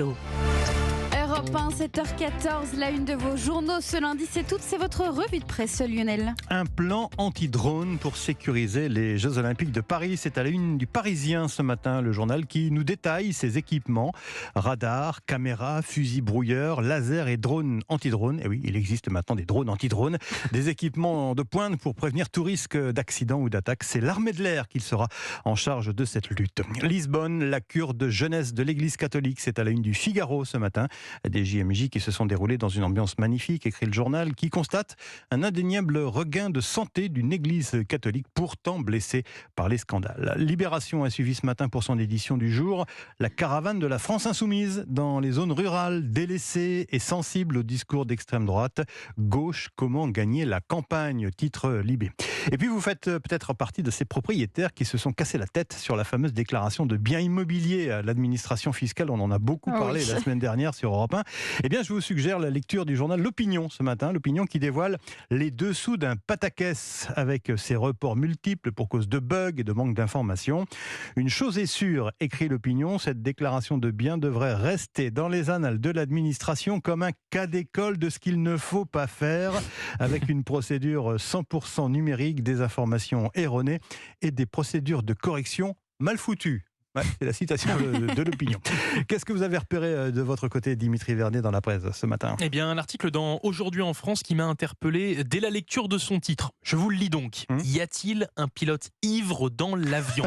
Europe 1, 7h14, la une de vos journaux ce lundi, c'est votre revue de presse, Lionel. Un plan anti-drone pour sécuriser les Jeux Olympiques de Paris. C'est à la une du Parisien ce matin, le journal qui nous détaille ses équipements. Radars, caméras, fusils brouilleurs, lasers et drones anti-drones. Et oui, il existe maintenant des drones anti-drones. Des équipements de pointe pour prévenir tout risque d'accident ou d'attaque. C'est l'armée de l'air qui sera en charge de cette lutte. Lisbonne, la cure de jeunesse de l'Église catholique. C'est à la une du Figaro ce matin. Des JMJ qui se sont déroulés dans une ambiance magnifique, écrit le journal, qui constate un indéniable regain de santé d'une église catholique pourtant blessée par les scandales. Libération a suivi ce matin pour son édition du jour la caravane de la France insoumise dans les zones rurales, délaissées et sensibles au discours d'extrême droite. Gauche, comment gagner la campagne, titre Libé. Et puis vous faites peut-être partie de ces propriétaires qui se sont cassés la tête sur la fameuse déclaration de biens immobiliers à l'administration fiscale. On en a beaucoup parlé la semaine dernière sur Europe 1. Eh bien, je vous suggère la lecture du journal L'Opinion ce matin. L'Opinion qui dévoile les dessous d'un pataquès avec ses reports multiples pour cause de bugs et de manque d'informations. Une chose est sûre, écrit L'Opinion, cette déclaration de biens devrait rester dans les annales de l'administration comme un cas d'école de ce qu'il ne faut pas faire, avec une procédure 100% numérique, des informations erronées et des procédures de correction mal foutues. Ouais, c'est la citation de L'Opinion. Qu'est-ce que vous avez repéré de votre côté, Dimitri Vernet, dans la presse ce matin ? Eh bien, un article dans Aujourd'hui en France qui m'a interpellé dès la lecture de son titre. Je vous le lis donc. Y a-t-il un pilote ivre dans l'avion ?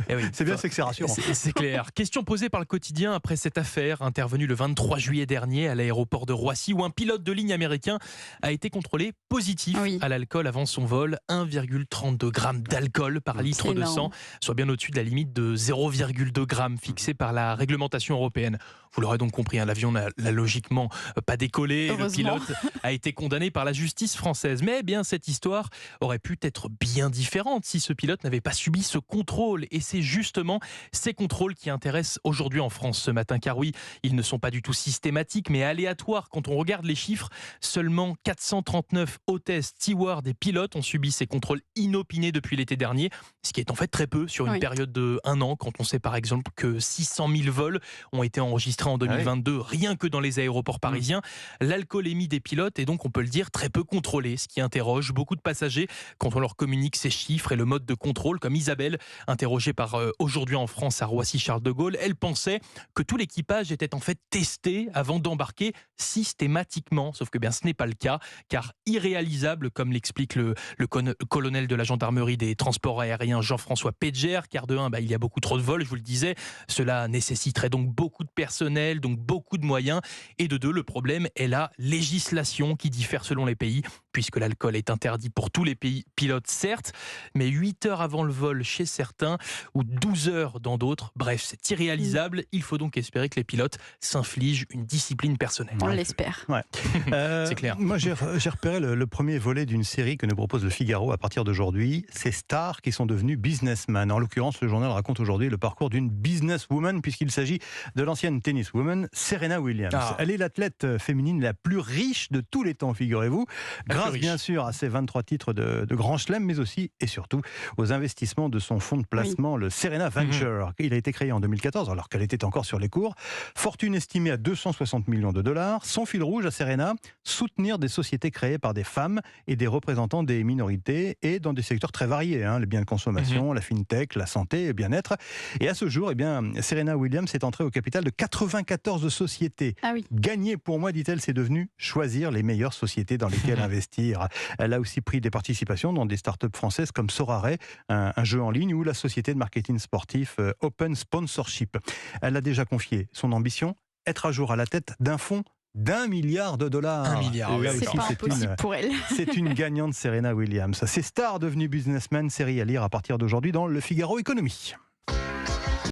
Eh oui, c'est bien, c'est que c'est rassurant. C'est clair. Question posée par le quotidien après cette affaire intervenue le 23 juillet dernier à l'aéroport de Roissy où un pilote de ligne américain a été contrôlé positif à l'alcool avant son vol. 1,32 g d'alcool par litre de sang, soit bien au-dessus de la limite de 0,2 g fixée par la réglementation européenne. Vous l'aurez donc compris, l'avion n'a logiquement pas décollé. Le pilote a été condamné par la justice française. Mais bien, cette histoire aurait pu être bien différente si ce pilote n'avait pas subi ce contrôle. Et c'est justement ces contrôles qui intéressent aujourd'hui en France ce matin. Car oui, ils ne sont pas du tout systématiques, mais aléatoires. Quand on regarde les chiffres, seulement 439 hôtesses, stewards et pilotes ont subi ces contrôles inopinés depuis l'été dernier. Ce qui est en fait très peu sur une période de 1 an. Quand on sait par exemple que 600 000 vols ont été enregistrés en 2022, rien que dans les aéroports parisiens. L'alcoolémie des pilotes est donc, on peut le dire, très peu contrôlée, ce qui interroge beaucoup de passagers quand on leur communique ces chiffres et le mode de contrôle, comme Isabelle, interrogée par Aujourd'hui en France à Roissy-Charles de Gaulle. Elle pensait que tout l'équipage était en fait testé avant d'embarquer systématiquement, sauf que bien ce n'est pas le cas, car irréalisable, comme l'explique le colonel de la gendarmerie des transports aériens Jean-François Pédger, car de 1, il y a beaucoup trop de vols, je vous le disais, cela nécessiterait donc beaucoup de personnel, donc beaucoup de moyens, et de 2, le problème est la législation qui diffère selon les pays, puisque l'alcool est interdit pour tous les pays pilotes, certes, mais 8 heures avant le vol chez certains, ou 12 heures dans d'autres. Bref, c'est irréalisable. Il faut donc espérer que les pilotes s'infligent une discipline personnelle. On l'espère. Ouais. C'est clair. Moi, j'ai repéré le premier volet d'une série que nous propose le Figaro à partir d'aujourd'hui. Ces stars qui sont devenues businessmen. En l'occurrence, le journal raconte aujourd'hui le parcours d'une businesswoman, puisqu'il s'agit de l'ancienne tenniswoman Serena Williams. Elle est l'athlète féminine la plus riche de tous les temps, figurez-vous. Grâce bien sûr à ses 23 titres de Grand Chelem, mais aussi et surtout aux investissements de son fonds de placement, le Serena Venture. Il a été créé en 2014, alors qu'elle était encore sur les cours. Fortune estimée à 260 millions de dollars. Son fil rouge à Serena, soutenir des sociétés créées par des femmes et des représentants des minorités et dans des secteurs très variés, les biens de consommation, la fintech, la santé et le bien-être. Et à ce jour, Serena Williams est entrée au capital de 94 sociétés. Gagner pour moi, dit-elle, c'est devenu choisir les meilleures sociétés dans lesquelles investir. Elle a aussi pris des participations dans des startups françaises comme Sorare, un jeu en ligne, ou la société de marketing sportif Open Sponsorship. Elle a déjà confié son ambition, être à jour à la tête d'un fonds d'1 milliard de dollars. 1 milliard, oui. C'est pas impossible pour elle. C'est une gagnante, Serena Williams. Ces stars devenues businessmen, série à lire à partir d'aujourd'hui dans Le Figaro Économie.